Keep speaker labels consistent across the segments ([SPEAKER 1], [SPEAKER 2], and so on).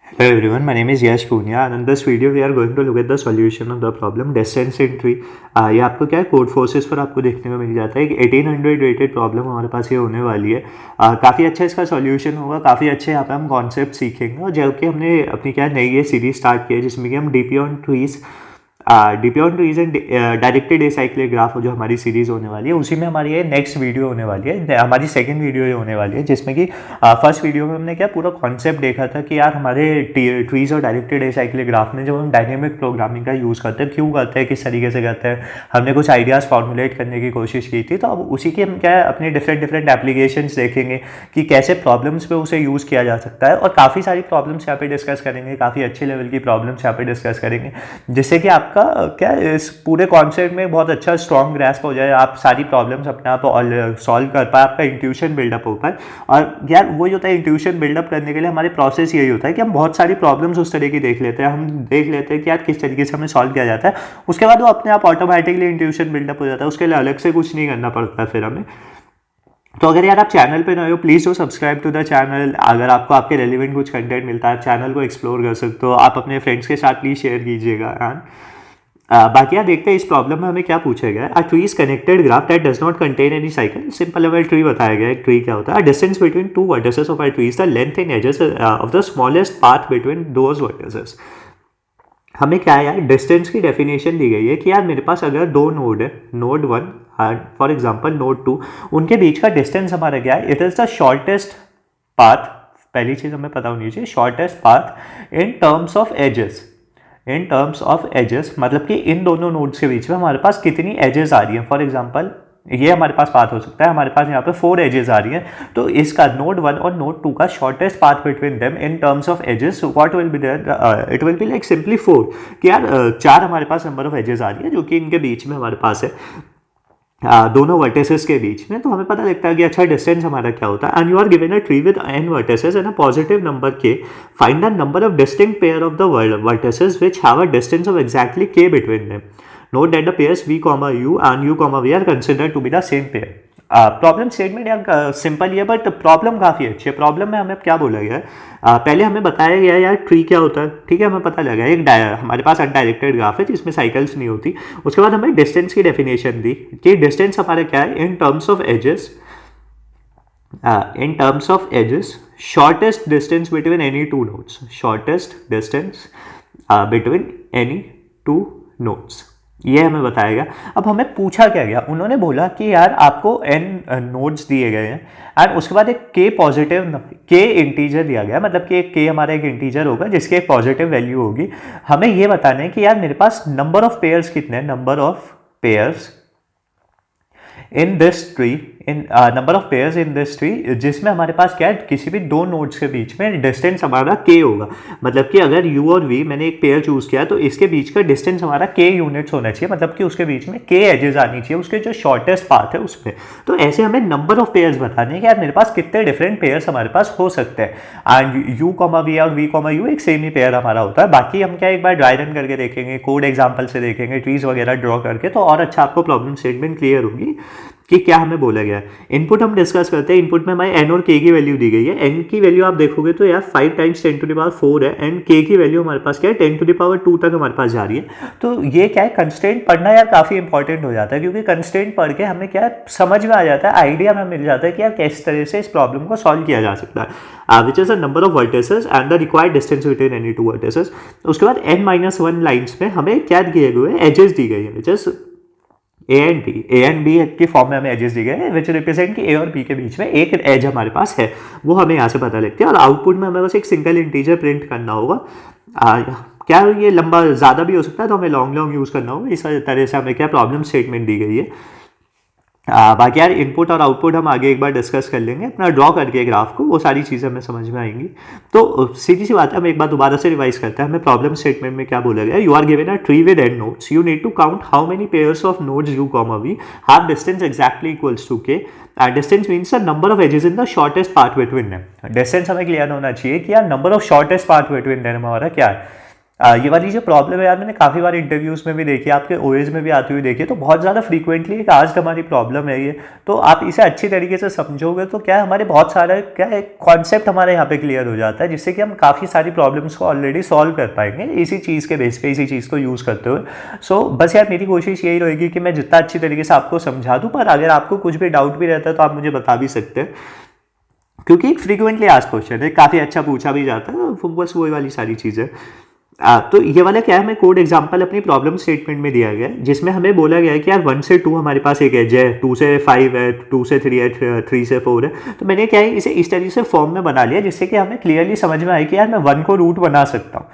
[SPEAKER 1] Hello everyone, my name is Yash Punya and in this video we are going to look at the solution of the problem distance in tree। ये आपको क्या है code forces पर आपको देखने को मिल जाता है। एक 1800 रेटेड प्रॉब्लम हमारे पास ये होने वाली है। काफ़ी अच्छा इसका सॉल्यूशन होगा, काफ़ी अच्छे यहाँ पे हम कॉन्सेप्ट सीखेंगे। और जबकि हमने अपनी क्या नई ये सीरीज स्टार्ट की है जिसमें कि हम DP on trees and directed acyclic graph जो हमारी सीरीज होने वाली है उसी में हमारी ये नेक्स्ट वीडियो होने वाली है, हमारी सेकंड वीडियो ये होने वाली है। जिसमें कि फर्स्ट वीडियो में हमने क्या पूरा कॉन्सेप्ट देखा था कि यार हमारे ट्रीज और डायरेक्टेड एसाइक्लिक ग्राफ में जब हम डायनेमिक प्रोग्रामिंग का यूज़ करते हैं, क्यों करते हैं, किस तरीके से करते हैं, हमने कुछ आइडियाज़ फॉर्मुलेट करने की कोशिश की थी। तो अब उसी के हम क्या है अपने डिफरेंट एप्लीकेशंस देखेंगे कि कैसे प्रॉब्लम्स पे उसे यूज़ किया जा सकता है। और काफ़ी सारी प्रॉब्लम्स यहाँ पे डिस्कस करेंगे, काफ़ी अच्छे लेवल की प्रॉब्लम्स यहाँ पे डिस्कस करेंगे, जिससे कि आपका क्या इस पूरे कॉन्सेप्ट में बहुत अच्छा स्ट्रॉन्ग ग्रैस्प हो जाए, आप सारी प्रॉब्लम्स अपने आप सॉल्व कर पाए, आपका इंट्यूशन बिल्डअप हो पाए। और यार वही होता है, इंट्यूशन बिल्डअप करने के लिए हमारे प्रोसेस यही होता है कि हम बहुत सारी प्रॉब्लम्स उस तरह की देख लेते हैं, हम देख लेते हैं कि यार किस तरीके से हमें सॉल्व किया जाता है। उसके बाद वो अपने आप ऑटोमेटिकली इंट्यूशन बिल्डअप हो जाता है, उसके लिए अलग से कुछ नहीं करना पड़ता फिर हमें। तो अगर यार आप चैनल पे नए हो please do subscribe to the channel. अगर आपको आपके रेलिवेंट कुछ कंटेंट मिलता है, आप चैनल को एक्सप्लोर कर सकते हो, आप अपने फ्रेंड्स के साथ प्लीज़ शेयर कीजिएगा। एंड बाकी यार देखते हैं इस प्रॉब्लम में हमें क्या पूछा गया है। A tree is connected graph that does not contain any cycle. Simple level tree बताया गया है। ट्री क्या होता है? Distance between two vertices of a tree is the length and edges of the smallest path between those vertices. हमें क्या है यार, डिस्टेंस की डेफिनेशन दी गई है कि यार मेरे पास अगर दो नोड है, node 1 and for example node 2, उनके बीच का डिस्टेंस हमारा क्या है? It is the shortest path. पहली चीज़ हमें पता होनी चाहिए, shortest path in terms of edges. In terms of edges मतलब कि इन दोनों नोड्स के बीच में हमारे पास कितनी एजेस आ रही हैं। फॉर एग्जांपल ये हमारे पास पाथ हो सकता है, हमारे पास यहाँ पे 4 एजेस आ रही हैं। तो इसका नोड 1 और नोड 2 का shortest path between them in terms of edges what will be there? It will be like simply 4। कि यार 4 हमारे पास नंबर ऑफ एजेस आ रही है जो कि इनके बीच में हमारे पास है, दोनों वर्टिसेस के बीच में। तो हमें पता लगता है कि अच्छा डिस्टेंस हमारा क्या होता है। And you are given a tree with n vertices and a positive number k, find the number of distinct pair of the vertices which have a distance of exactly k between them. Note that the pairs v, u and u, v are considered to be the same pair. Problem statement यार simple ही है but problem काफ़ी अच्छी है। Problem में हमें क्या बोला गया है, पहले हमें बताया गया है यार ट्री क्या होता है, ठीक है, हमें पता लगा एक हमारे पास अनडायरेक्टेड ग्राफ है जिसमें साइकिल्स नहीं होती। उसके बाद हमें डिस्टेंस की डेफिनेशन दी कि डिस्टेंस हमारा क्या है in terms of edges, in terms of edges shortest distance between any two nodes, shortest distance between any two nodes, ये हमें बताया गया। अब हमें पूछा क्या गया, उन्होंने बोला कि यार आपको n नोड्स दिए गए हैं एंड उसके बाद एक k पॉजिटिव k इंटीजर दिया गया, मतलब कि एक k हमारा एक इंटीजर होगा जिसकी एक पॉजिटिव वैल्यू होगी। हमें ये बताना है कि यार मेरे पास नंबर ऑफ पेयर्स कितने हैं, number of pairs in this tree, in number of pairs in this tree, जिसमें हमारे पास क्या है किसी भी दो नोड्स के बीच में डिस्टेंस हमारा k होगा। मतलब कि अगर u और v मैंने एक पेयर चूज किया तो इसके बीच का डिस्टेंस हमारा k यूनिट्स होना चाहिए, मतलब कि उसके बीच में k एजेस आनी चाहिए उसके जो शॉर्टेस्ट पाथ है उसमें। तो ऐसे हमें नंबर ऑफ पेयर्स बताने हैं कि यार मेरे पास कितने डिफरेंट पेयर्स हमारे पास हो सकते हैं। एंड u, v और v, u एक सेम ही पेयर हमारा होता है। बाकी हम क्या एक बार ड्राई रन करके देखेंगे, कोड एग्जाम्पल से देखेंगे, ट्रीज वगैरह ड्रॉ करके, तो और अच्छा आपको प्रॉब्लम स्टेटमेंट क्लियर होगी कि क्या हमें बोला गया है। इनपुट हम डिस्कस करते हैं। इनपुट में हमारे n और k की वैल्यू दी गई है। n की वैल्यू आप देखोगे तो यार 5 टाइम्स 10 टू द पावर 4 है एंड k की वैल्यू हमारे पास क्या है 10 टू द पावर 2 तक हमारे पास जा रही है। तो ये क्या है, कंस्ट्रेंट पढ़ना यार काफ़ी इंपॉर्टेंट हो जाता है, क्योंकि कंस्ट्रेंट पढ़ के हमें क्या है समझ में आ जाता है, आइडिया हमें मिल जाता है कि यार किस तरह से इस प्रॉब्लम को सॉल्व किया जा सकता है। Which is the number of vertices and the required distance between any two vertices. उसके बाद n-1 लाइन्स में हमें क्या दिए गए हैं, एजेस दी गई है, which is A and B की फॉर्म में हमें एजेस दी गए हैं विच रिप्रेजेंट कि ए और बी के बीच में एक एज हमारे पास है, वो हमें यहाँ से पता लगती है। और आउटपुट में हमें बस एक सिंगल इंटीजर प्रिंट करना होगा। क्या ये लंबा ज़्यादा भी हो सकता है, तो हमें लॉन्ग यूज़ करना होगा। इस तरह से हमें क्या प्रॉब्लम स्टेटमेंट दी गई है। बाकी यार इनपुट और आउटपुट हम आगे एक बार डिस्कस कर लेंगे अपना ड्रॉ करके ग्राफ को, वो सारी चीज़ें हमें समझ में आएंगी। तो सीधी सी बात है, हम एक बार दोबारा से रिवाइज करते हैं। हमें प्रॉब्लम स्टेटमेंट में क्या बोला गया, you are given a tree with n nodes, you need to count how many pairs of nodes u, v have distance exactly equals to k। Distance means the number of edges in the shortest path between them. Distance हमें clear होना चाहिए कि यार number of shortest path between them हमारा क्या है। ये वाली जो प्रॉब्लम है यार, मैंने काफ़ी बार इंटरव्यूज़ में भी देखी है, आपके ओएज में भी आती हुई देखी है, तो बहुत ज़्यादा फ्रीक्वेंटली एक आज हमारी प्रॉब्लम है ये। तो आप इसे अच्छी तरीके से समझोगे तो क्या है, हमारे बहुत सारा क्या है कॉन्सेप्ट हमारे यहाँ पे क्लियर हो जाता है, जिससे कि हम काफ़ी सारी प्रॉब्लम्स को ऑलरेडी सॉल्व कर पाएंगे इसी चीज़ के बेस पे, इसी चीज़ को यूज़ करते हुए। सो बस यार मेरी कोशिश यही रहेगी कि मैं जितना अच्छी तरीके से आपको समझा दूँ, पर अगर आपको कुछ भी डाउट भी रहता है तो आप मुझे बता भी सकते हैं, क्योंकि एक फ्रीक्वेंटली आज क्वेश्चन है, काफ़ी अच्छा पूछा भी जाता है, तो बस वही वाली सारी चीज़ें। तो ये वाला क्या है, हमें कोड एग्जांपल अपनी प्रॉब्लम स्टेटमेंट में दिया गया है, जिसमें हमें बोला गया है कि यार 1 से 2 हमारे पास एक एज है, 2 से 5 है, 2 से 3 है, 3 से 4 है। तो मैंने क्या है इसे इस तरीके से फॉर्म में बना लिया, जिससे कि हमें क्लियरली समझ में आए कि यार मैं 1 को रूट बना सकता हूँ।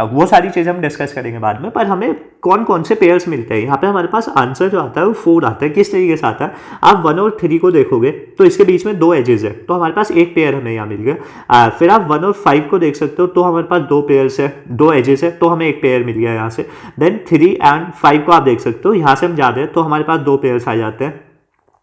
[SPEAKER 1] वो सारी चीज़ें हम डिस्कस करेंगे बाद में, पर हमें कौन कौन से पेयर्स मिलते हैं। यहाँ पे हमारे पास आंसर जो आता है वो 4 आता है। किस तरीके से आता है, आप 1 और 3 को देखोगे तो इसके बीच में 2 एजेस है, तो हमारे पास एक पेयर हमें यहाँ मिल गया। फिर आप 1 और 5 को देख सकते हो, तो हमारे पास 2 पेयर्स है, 2 एजेस है, तो हमें एक पेयर मिल गया यहाँ से। देन 3 एंड 5 को आप देख सकते हो, यहाँ से हम जाते हैं तो हमारे पास 2 पेयर्स आ जाते हैं,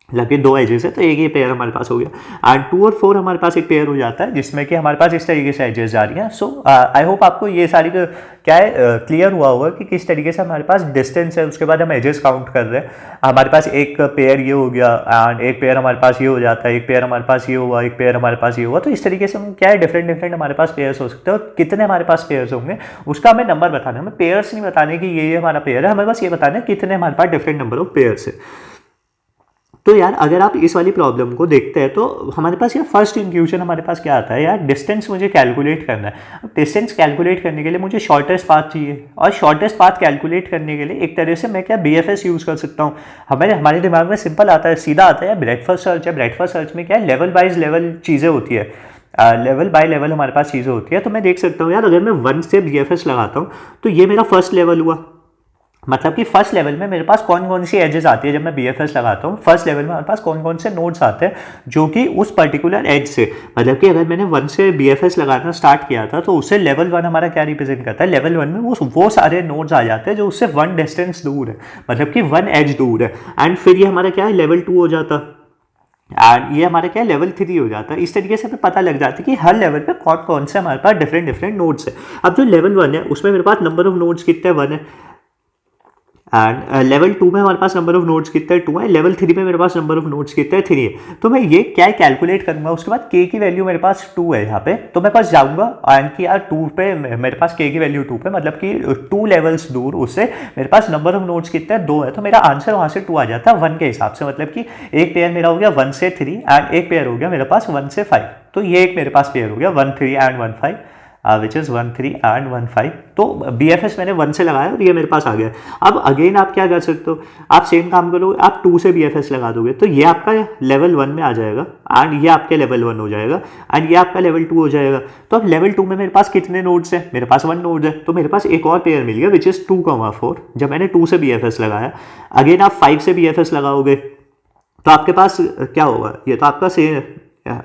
[SPEAKER 1] जबकि 2 एजेस है, तो एक ही पेयर हमारे पास हो गया। एंड 2 और 4 हमारे पास एक पेयर हो जाता है, जिसमें कि हमारे पास इस तरीके से एजेस जा रही हैं। सो आई होप आपको ये सारी क्या है क्लियर हुआ होगा कि किस तरीके से हमारे पास डिस्टेंस है, उसके बाद हम एजेस काउंट कर रहे हैं। हमारे पास एक पेयर ये हो गया, एंड एक पेयर हमारे पास ये हो जाता है, एक पेयर हमारे पास ये हुआ, एक पेयर हमारे पास ये हुआ। तो इस तरीके से हम क्या है डिफरेंट हमारे पास पेयर्स हो सकते हैं, और कितने हमारे पास पेयर्स होंगे उसका हमें नंबर बताना है। हमें पेयर्स नहीं बताने कि ये हमारा पेयर है, हमें बस ये बताना है कितने हमारे पास डिफरेंट नंबर ऑफ पेयर्स है। तो यार अगर आप इस वाली प्रॉब्लम को देखते हैं तो हमारे पास यार फर्स्ट इंट्यूशन हमारे पास क्या आता है, यार डिस्टेंस मुझे कैलकुलेट करना है। अब डिस्टेंस कैलकुलेट करने के लिए मुझे शॉर्टेस्ट पाथ चाहिए, और शॉर्टेस्ट पाथ कैलकुलेट करने के लिए एक तरह से मैं क्या BFS यूज़ कर सकता हूँ। हमारे दिमाग में सिंपल आता है, सीधा आता है यार ब्रेडथ फर्स्ट सर्च है। ब्रेडथ फर्स्ट सर्च में क्या है, लेवल बाइज लेवल चीज़ें होती है, लेवल बाय लेवल हमारे पास चीज़ें होती है। तो मैं देख सकता हूँ यार, अगर मैं 1 से BFS लगाता हूँ तो ये मेरा फर्स्ट लेवल हुआ। मतलब कि फर्स्ट लेवल में मेरे पास कौन कौन सी एजेस आती है, जब मैं BFS लगाता हूँ फर्स्ट लेवल में हमारे पास कौन कौन से नोड्स आते हैं जो कि उस पर्टिकुलर एज से, मतलब कि अगर मैंने 1 से BFS लगाना स्टार्ट किया था तो उससे लेवल 1 हमारा क्या रिप्रेजेंट करता है, लेवल 1 में वो सारे नोड्स आ जाते हैं जो उससे 1 डिस्टेंस दूर है, मतलब कि 1 एज दूर है। एंड फिर ये हमारा क्या है लेवल 2 हो जाता, एंड ये हमारा क्या है लेवल 3 हो जाता है। इस तरीके से हमें पता लग जाता है कि हर लेवल पे कौन कौन से हमारे पास डिफरेंट नोड्स है। अब जो लेवल 1 है उसमें मेरे पास नंबर ऑफ नोड्स कितने 1 है, एंड लेवल 2 में हमारे पास नंबर ऑफ नोड्स कितने 2 है, लेवल 3 में मेरे पास नंबर ऑफ नोड्स कितने 3 है। तो मैं ये क्या कैलकुलेट करूंगा, उसके बाद k की वैल्यू मेरे पास 2 है यहाँ पे, तो मैं पास जाऊंगा एंड कि यार 2 पे मेरे पास k की वैल्यू 2 पे, मतलब कि 2 लेवल्स दूर उससे मेरे पास नंबर ऑफ नोड्स कितने 2 है। तो मेरा आंसर वहाँ से 2 आ जाता है 1 के हिसाब से, मतलब कि एक पेयर मेरा हो गया 1 से 3 एंड एक पेयर हो गया मेरे पास 1 से 5। तो ये एक मेरे पास पेयर हो गया 1 3 एंड 1 5, विच इज़ 1 3 एंड 1 5। तो BFS मैंने 1 से लगाया और ये मेरे पास आ गया। अब अगेन आप क्या कर सकते हो, आप सेम काम करोगे, आप 2 से BFS लगा दोगे तो ये आपका लेवल 1 में आ जाएगा, एंड ये आपके लेवल 1 हो जाएगा, एंड ये आपका लेवल 2 हो जाएगा। तो अब लेवल 2 में मेरे पास कितने नोड्स हैं, मेरे पास 1 नोड है, तो मेरे पास एक और पेयर मिल गया विच इज़ 2,4। जब मैंने 2 से BFS लगाया, अगेन आप 5 से BFS लगाओगे तो आपके पास क्या होगा, ये तो आपका सेम,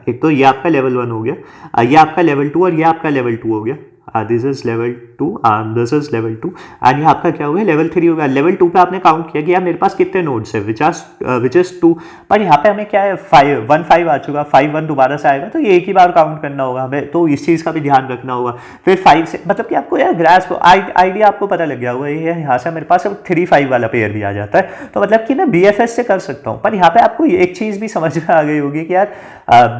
[SPEAKER 1] एक तो ये आपका लेवल 1 हो गया, ये आपका लेवल 2 और ये आपका लेवल 2 हो गया। This is level 2 and this is level 2, and ये आपका क्या हो गया लेवल 3 हो गया। लेवल 2 पे आपने काउंट किया कि यार मेरे पास कितने नोड्स है विच इज 2, पर यहाँ पे हमें क्या है 1 5 आ चुका, 5 1 दोबारा से आएगा तो ये एक ही बार काउंट करना होगा हमें, तो इस चीज़ का भी ध्यान रखना होगा। फिर 5 से, मतलब कि आपको यार ग्रास को आइडिया आपको पता लग गया होगा, ये यहाँ से मेरे पास 3 5 वाला पेयर भी आ जाता है। तो मतलब कि मैं BFS से कर सकता हूँ, पर यहाँ पे आपको एक चीज़ भी समझ में आ गई होगी कि यार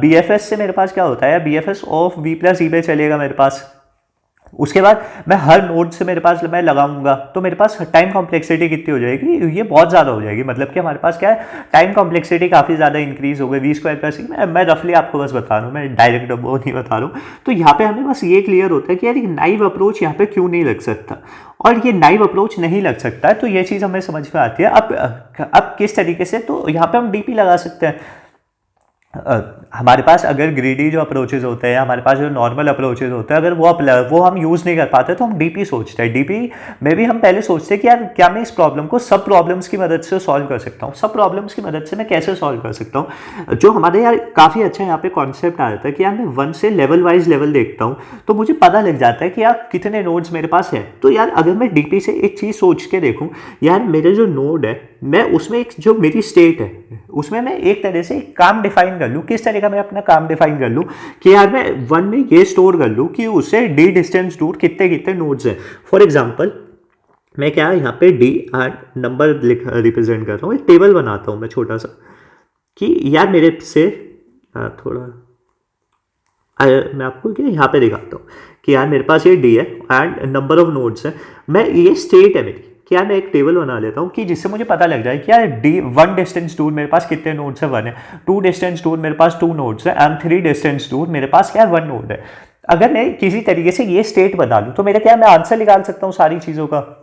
[SPEAKER 1] BFS से मेरे पास क्या होता है, BFS of B plus E पे चलेगा मेरे पास। उसके बाद मैं हर नोड से मेरे पास मैं लगाऊंगा तो मेरे पास टाइम कॉम्प्लेक्सिटी कितनी हो जाएगी, ये बहुत ज़्यादा हो जाएगी। मतलब कि हमारे पास क्या है टाइम कॉम्प्लेक्सिटी काफ़ी ज़्यादा इंक्रीज हो गई, V² प्लस मैं रफली आपको बस बता रहा हूँ, मैं डायरेक्ट वो नहीं बता रहा हूँ। तो यहाँ पे हमें बस ये क्लियर होता है कि यार एक नाइव अप्रोच यहाँ पे क्यों नहीं लग सकता, और ये नाइव अप्रोच नहीं लग सकता है, तो ये चीज़ हमें समझ में आती है। अब किस तरीके से, तो यहाँ पे हम DP लगा सकते हैं। हमारे पास अगर ग्रीडी जो अप्रोचेज होते हैं, हमारे पास जो नॉर्मल अप्रोचेज होते हैं, अगर वो हम यूज़ नहीं कर पाते तो हम DP सोचते हैं। DP में भी हम पहले सोचते हैं कि यार क्या मैं इस प्रॉब्लम को सब प्रॉब्लम्स की मदद से सॉल्व कर सकता हूँ, सब प्रॉब्लम्स की मदद से मैं कैसे सॉल्व कर सकता हूँ। जो हमारे यार काफ़ी अच्छा यहाँ पे कॉन्सेप्ट आ जाता है कि यार मैं 1 से लेवल वाइज लेवल देखता हूँ तो मुझे पता लग जाता है कि यार कितने नोड्स मेरे पास है। तो यार अगर मैं DP से एक चीज़ सोच के देखूँ, यार मेरे जो नोड है मैं उसमें एक जो मेरी स्टेट है उसमें मैं एक तरह से एक काम डिफाइन कर लूँ। किस तरह का मैं अपना काम डिफाइन कर लूँ कि यार मैं वन में ये स्टोर कर लूँ कि उससे डी डिस्टेंस दूर कितने कितने नोड्स हैं। फॉर एग्जाम्पल मैं क्या यहाँ पे डी नंबर रिप्रेजेंट कर रहा हूँ, एक टेबल बनाता हूँ मैं छोटा सा कि यार मेरे से थोड़ा मैं आपको क्या यहाँ पे दिखाता हूँ कि यार मेरे पास ये डी है एंड नंबर ऑफ नोड्स है। मैं ये स्टेट है मेरी कि यार मैं एक टेबल बना लेता हूँ कि जिससे मुझे पता लग जाए कि यार डी वन डिस्टेंस दूर मेरे पास कितने नोड्स है, वन है। टू डिस्टेंस दूर मेरे पास टू नोड्स है एंड थ्री डिस्टेंस दूर मेरे पास क्या है, वन नोड है। अगर मैं किसी तरीके से ये स्टेट बता दूँ तो मेरा क्या, मैं आंसर निकाल सकता हूँ सारी चीज़ों का।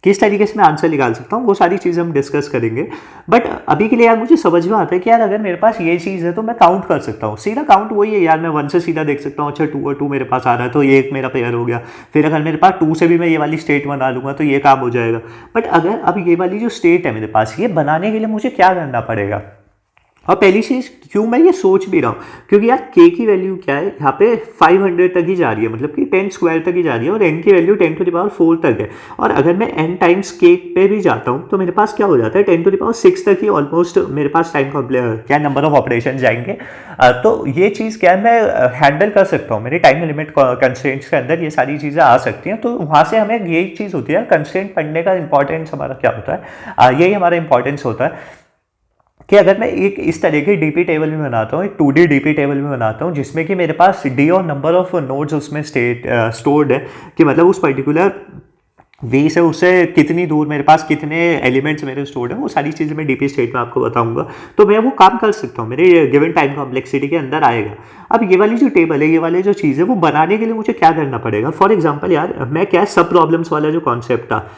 [SPEAKER 1] किस तरीके से मैं आंसर निकाल सकता हूँ वो सारी चीज़ें हम डिस्कस करेंगे। बट अभी के लिए यार मुझे समझ में आता है कि यार अगर मेरे पास ये चीज़ है तो मैं काउंट कर सकता हूँ। सीधा काउंट वही है यार, मैं वन से सीधा देख सकता हूँ, अच्छा टू और टू मेरे पास आ रहा है तो ये एक मेरा पेयर हो गया। फिर अगर मेरे पास टू से भी मैं ये वाली स्टेट बना लूँगा तो ये काम हो जाएगा। बट अगर अब ये वाली जो स्टेट है मेरे पास, ये बनाने के लिए मुझे क्या करना पड़ेगा। और पहली चीज़ क्यों मैं ये सोच भी रहा हूँ, क्योंकि यार k की वैल्यू क्या है यहाँ पे 500 तक ही जा रही है, मतलब कि 10 स्क्वायर तक ही जा रही है और n की वैल्यू 10 टू द पावर 4 तक है। और अगर मैं n टाइम्स k पे भी जाता हूँ तो मेरे पास क्या हो जाता है 10 टू द पावर 6 तक ही ऑलमोस्ट मेरे पास टाइम क्या नंबर ऑफ ऑपरेशन जाएंगे। तो ये चीज़ क्या है मैं हैंडल कर सकता हूँ, मेरे टाइम लिमिट कंस्ट्रेंट्स के अंदर ये सारी चीज़ें आ सकती हैं। तो वहाँ से हमें यही चीज़ होती है, कंस्ट्रेंट पढ़ने का इंपॉर्टेंस हमारा क्या होता है, यही हमारा इंपॉर्टेंस होता है कि अगर मैं एक इस तरह की डीपी टेबल में बनाता हूँ, एक 2D डीपी टेबल में बनाता हूँ जिसमें कि मेरे पास डी और नंबर ऑफ नोड्स उसमें स्टोर्ड है कि मतलब उस पर्टिकुलर वी से उससे कितनी दूर मेरे पास कितने एलिमेंट्स मेरे स्टोर्ड हैं, वो सारी चीज़ें मैं डीपी स्टेट में आपको बताऊंगा। तो मैं वो काम कर सकता हूँ, मेरे गिवन टाइम कॉम्प्लेक्सिटी के अंदर आएगा। अब ये वाली जो टेबल है, ये वाले जो चीज़ है वो बनाने के लिए मुझे क्या करना पड़ेगा। फॉर एग्जाम्पल यार मैं क्या सब प्रॉब्लम्स वाला जो कॉन्सेप्ट था,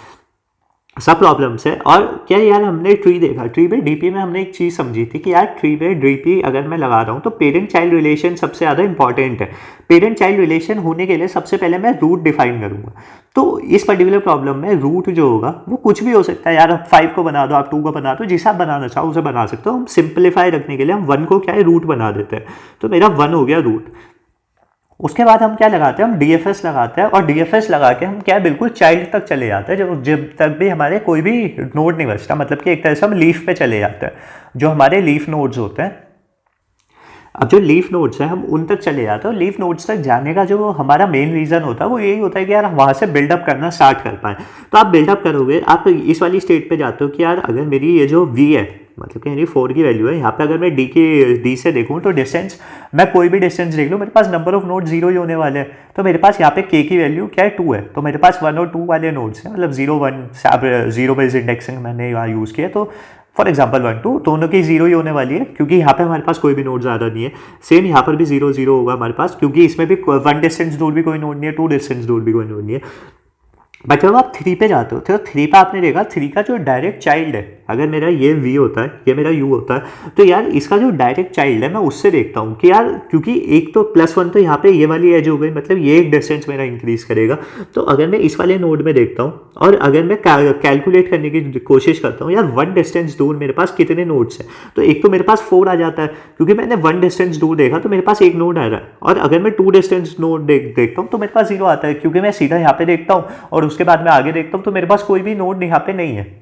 [SPEAKER 1] सब प्रॉब्लम्स है और क्या यार हमने ट्री देखा, ट्री पे डीपी में हमने एक चीज़ समझी थी कि यार ट्री पे डीपी अगर मैं लगा रहा हूँ तो पेरेंट चाइल्ड रिलेशन सबसे ज़्यादा इंपॉर्टेंट है। पेरेंट चाइल्ड रिलेशन होने के लिए सबसे पहले मैं रूट डिफाइन करूँगा। तो इस पर्टिकुलर प्रॉब्लम में रूट जो होगा वो कुछ भी हो सकता है यार, आप 5 को बना दो, आप 2 को बना दो, जिसे आप बनाना चाहो उसे बना सकते हो। हम सिंप्लीफाई रखने के लिए हम 1 को क्या है रूट बना देते हैं, तो मेरा 1 हो गया रूट। उसके बाद हम क्या लगाते हैं, हम DFS लगाते हैं और DFS लगा के हम क्या बिल्कुल चाइल्ड तक चले जाते हैं, जब तक भी हमारे कोई भी नोड नहीं बचता। मतलब कि एक तरह से हम लीफ पे चले जाते हैं, जो हमारे लीफ नोड्स होते हैं। अब जो लीफ नोड्स हैं हम उन तक चले जाते हैं और लीफ नोड्स तक जाने का जो हमारा मेन रीज़न होता है वो यही होता है कि यार हम वहाँ से बिल्डअप करना स्टार्ट कर पाएँ। तो आप बिल्डअप करोगे, आप इस वाली स्टेट पे जाते हो कि यार अगर मेरी ये जो V है, मतलब कि मेरी 4 की वैल्यू है, यहाँ पे अगर मैं D से देखूँ तो डिस्टेंस, मैं कोई भी डिस्टेंस देख लूँ, मेरे पास नंबर ऑफ नोड 0 ही होने वाले हैं। तो मेरे पास यहाँ पे K की वैल्यू क्या है 2 है, तो मेरे पास 1 और 2 वाले नोड्स हैं, मतलब 0 1 0 बेस्ड इंडेक्सिंग मैंने यहाँ यूज़ किया। तो फॉर एग्जाम्पल 1 2 दोनों की 0 ही होने वाली है क्योंकि यहाँ पे हमारे पास कोई भी नोड ज़्यादा नहीं है। सेम यहाँ पर भी 0 0 होगा हमारे पास, क्योंकि इसमें भी 1 डिस्टेंस दूर भी कोई नोड नहीं है, 2 डिस्टेंस दूर भी कोई नोड नहीं है। बट जब आप 3 पे जाते हो तो 3 पे आपने देखा 3 का जो डायरेक्ट चाइल्ड है, अगर मेरा ये V होता है, ये मेरा U होता है, तो यार इसका जो डायरेक्ट चाइल्ड है मैं उससे देखता हूँ कि यार क्योंकि एक तो +1 तो यहाँ पे ये वाली एज हो गई, मतलब ये एक डिस्टेंस मेरा इंक्रीज करेगा। तो अगर मैं इस वाले नोड में देखता हूँ और अगर मैं कैलकुलेट करने की कोशिश करता हूँ यार 1 डिस्टेंस दूर मेरे पास कितने नोड्स हैं, तो एक तो मेरे पास 4 आ जाता है क्योंकि मैंने 1 डिस्टेंस दूर देखा तो मेरे पास एक नोड आ रहा है। और अगर मैं 2 डिस्टेंस नोड देखता हूँ तो मेरे पास 0 आता है क्योंकि मैं सीधा यहाँ पे देखता हूँ और उसके बाद मैं आगे देखता हूँ तो मेरे पास कोई भी नोड यहाँ पे नहीं है।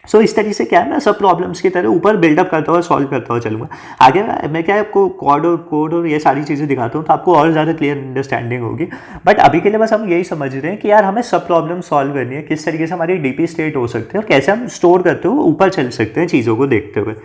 [SPEAKER 1] सो इस तरीके से क्या है, मैं सब प्रॉब्लम्स की तरह ऊपर बिल्डअप करता हुआ सॉल्व करता हुआ चलूँगा। आगे मैं क्या आपको कोड और ये सारी चीज़ें दिखाता हूँ तो आपको और ज़्यादा क्लियर अंडरस्टैंडिंग होगी। बट अभी के लिए बस हम यही समझ रहे हैं कि यार हमें सब प्रॉब्लम सॉल्व करनी है, किस तरीके से हमारी डीपी स्टेट हो सकती है और कैसे हम स्टोर करते हो ऊपर चल सकते हैं चीज़ों को देखते हुए।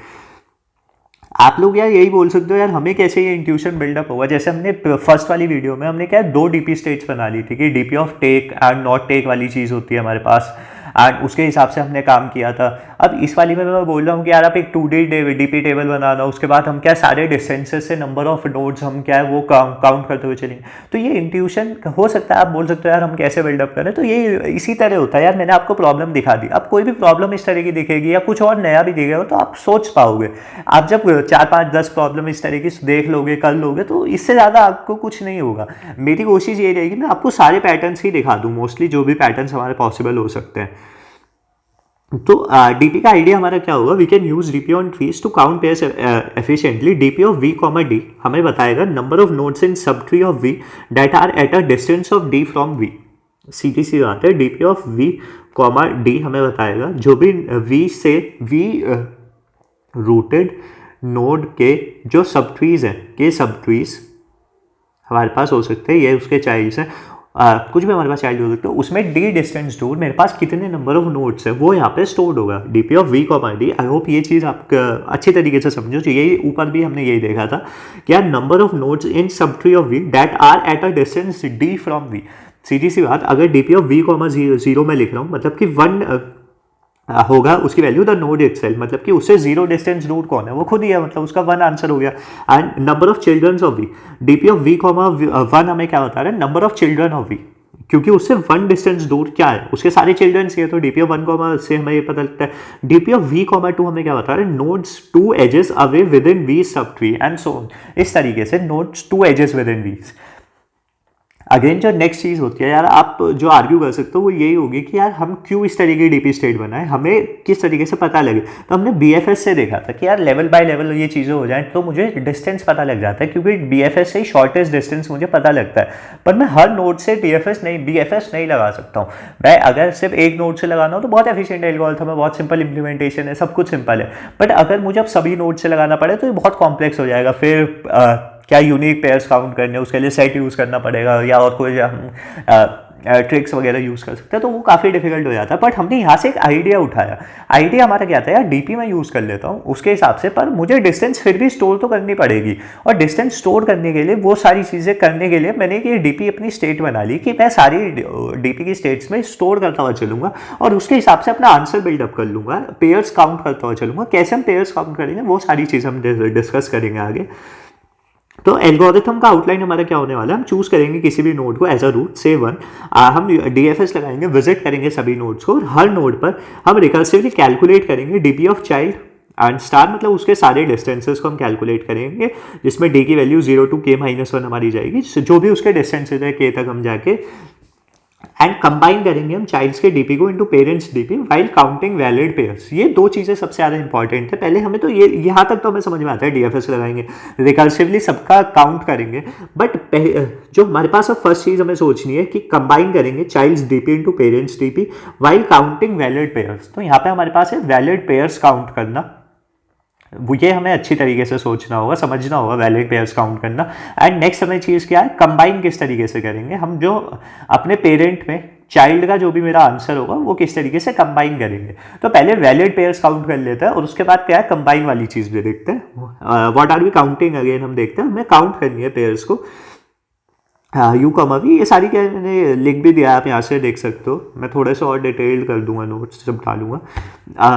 [SPEAKER 1] आप लोग यार यही बोल सकते हो यार हमें कैसे ये इंट्यूशन बिल्डअप होगा। जैसे हमने फर्स्ट वाली वीडियो में हमने क्या 2 डीपी स्टेट्स बना ली थी कि DP of take and not take वाली चीज़ होती है हमारे पास, एंड उसके हिसाब से हमने काम किया था। अब इस वाली में मैं बोल रहा हूँ कि यार आप एक 2D डीपी टेबल बनाना, उसके बाद हम क्या सारे डिस्टेंसेस से नंबर ऑफ नोड्स हम क्या है वो काउंट करते हुए चलेंगे। तो ये इंट्यूशन हो सकता है, आप बोल सकते हो यार हम कैसे बिल्डअप करें। तो ये इसी तरह होता है यार, मैंने आपको प्रॉब्लम दिखा दी। अब कोई भी प्रॉब्लम इस तरह की दिखेगी या कुछ और नया भी दिखेगा तो आप सोच पाओगे। आप जब 4 5 10 प्रॉब्लम इस तरह की देख लोगे कर लोगे तो इससे ज़्यादा आपको कुछ नहीं होगा। मेरी कोशिश ये रहेगी मैं आपको सारे पैटर्न्स ही दिखा दूँ, मोस्टली जो भी पैटर्न्स हमारे पॉसिबल हो सकते हैं। तो डीपी का आइडिया हमारा क्या होगा, we can use DP on trees to count pairs efficiently. DP of V, D हमें बताएगा number of nodes in subtree of V that are at a distance of D from V। सीधी सी बात है, DP of we comma D हमें बताएगा जो भी वी से वी रूटेड नोड के जो सब ट्रीज हैं, ये सब ट्रीज हमारे पास हो सकते हैं, ये उसके चाइल्ड्स हैं, कुछ भी हमारे पास चाइल्ड हो सकते हैं, उसमें डी डिस्टेंस नोड मेरे पास कितने नंबर ऑफ नोड्स है वो यहाँ पे स्टोर्ड होगा, DP of we comma D. I hope ये चीज़ आप अच्छी तरीके से समझो। तो यही ऊपर भी हमने यही देखा था कि यार number of nodes in subtree of v that are at a distance d from v. सीधी सी बात, अगर DP of we comma zero में लिख रहा हूँ मतलब कि 1 होगा उसकी वैल्यू द नोड इटसेल्फ, मतलब कि उससे जीरो डिस्टेंस नोड कौन है वो खुद ही है, मतलब उसका 1 आंसर हो गया। And number of children of V, DP of we comma 1 हमें क्या बता रहा है, number of children of V, क्योंकि उससे 1 डिस्टेंस दूर क्या है, उसके सारे चिल्ड्रन से है, तो डीपी ऑफ 1 कॉमा से हमें ये पता लगता है। डीपी ऑफ वी कॉमा 2 हमें क्या बता रहा है, nodes 2 edges away within V subtree and so on. इस तरीके से nodes 2 edges within V. Again जो नेक्स्ट चीज़ होती है यार, आप जो आर्ग्यू कर सकते हो वो यही होगी कि यार हम क्यों इस तरीके की डीपी स्टेट बनाए, हमें किस तरीके से पता लगे। तो हमने बीएफएस से देखा था कि यार लेवल बाय लेवल ये चीज़ें हो जाएं तो मुझे डिस्टेंस पता लग जाता है, क्योंकि बीएफएस से ही शॉर्टेस्ट डिस्टेंस मुझे पता लगता है। पर मैं हर नोड से बीएफएस नहीं लगा सकता हूँ। मैं अगर सिर्फ एक नोड से लगाना हो तो बहुत एफिशिएंट एल्गोरिथम है, बहुत सिंपल इंप्लीमेंटेशन है, सब कुछ सिंपल है। बट अगर मुझे अब सभी नोड से लगाना पड़े तो ये बहुत कॉम्प्लेक्स हो जाएगा। फिर क्या यूनिक पेयर्स काउंट करने, उसके लिए सेट यूज़ करना पड़ेगा या और कोई ट्रिक्स वगैरह यूज़ कर सकते हैं, तो वो काफ़ी डिफिकल्ट हो जाता है। बट हमने यहाँ से एक आइडिया उठाया। आइडिया हमारा क्या था यार, डीपी में यूज़ कर लेता हूँ उसके हिसाब से, पर मुझे डिस्टेंस फिर भी स्टोर तो करनी पड़ेगी। और डिस्टेंस स्टोर करने के लिए वो सारी चीज़ें करने के लिए मैंने ये डीपी अपनी स्टेट बना ली कि मैं सारी डीपी की स्टेट्स में स्टोर करता हुआ चलूँगा और उसके हिसाब से अपना आंसर बिल्डअप कर लूँगा, पेयर्स काउंट करता हुआ चलूँगा। कैसे हम पेयर्स काउंट करेंगे वो सारी चीज़ हम डिस्कस करेंगे आगे। तो एल्गोरिथम का आउटलाइन हमारा क्या होने वाला है, हम चूज करेंगे किसी भी नोड को एज अ रूट से 1, हम डीएफएस लगाएंगे, विजिट करेंगे सभी नोड्स को और हर नोड पर हम रिकर्सिवली कैलकुलेट करेंगे DP of child and star, मतलब उसके सारे डिस्टेंसेस को हम कैलकुलेट करेंगे, जिसमें डी की वैल्यू 0 to k-1 हमारी जाएगी, जो भी उसके डिस्टेंसेज है k तक हम जाके एंड कंबाइन करेंगे हम चाइल्ड्स के डीपी को into parents DP while counting valid pairs. ये दो चीज़ें सबसे ज़्यादा इंपॉर्टेंट है। पहले हमें तो ये यहाँ तक तो हमें समझ में आता है, डीएफएस लगाएंगे, रिकर्सिवली सबका काउंट करेंगे। बट जो हमारे पास अब फर्स्ट चीज़ हमें सोचनी है कि कंबाइन करेंगे childs DP into parents DP while counting valid pairs. तो यहाँ पे हमारे पास है वैलिड पेयर्स काउंट करना, वो ये हमें अच्छी तरीके से सोचना होगा, समझना होगा वैलिड पेयर्स काउंट करना। एंड नेक्स्ट हमें चीज़ क्या है, कंबाइन किस तरीके से करेंगे, हम जो अपने पेरेंट में चाइल्ड का जो भी मेरा आंसर होगा वो किस तरीके से कंबाइन करेंगे। तो पहले वैलिड पेयर्स काउंट कर लेते हैं और उसके बाद क्या है, कंबाइन वाली चीज़ भी देखते हैं। What are we counting again, हम देखते हैं हमें काउंट करनी है पेयर्स को। यू कॉमा वी, ये सारी क्या मैंने लिंक भी दिया है, आप यहाँ से देख सकते हो। मैं थोड़े से और डिटेल्ड कर दूंगा, नोट्स जब डालूंगा।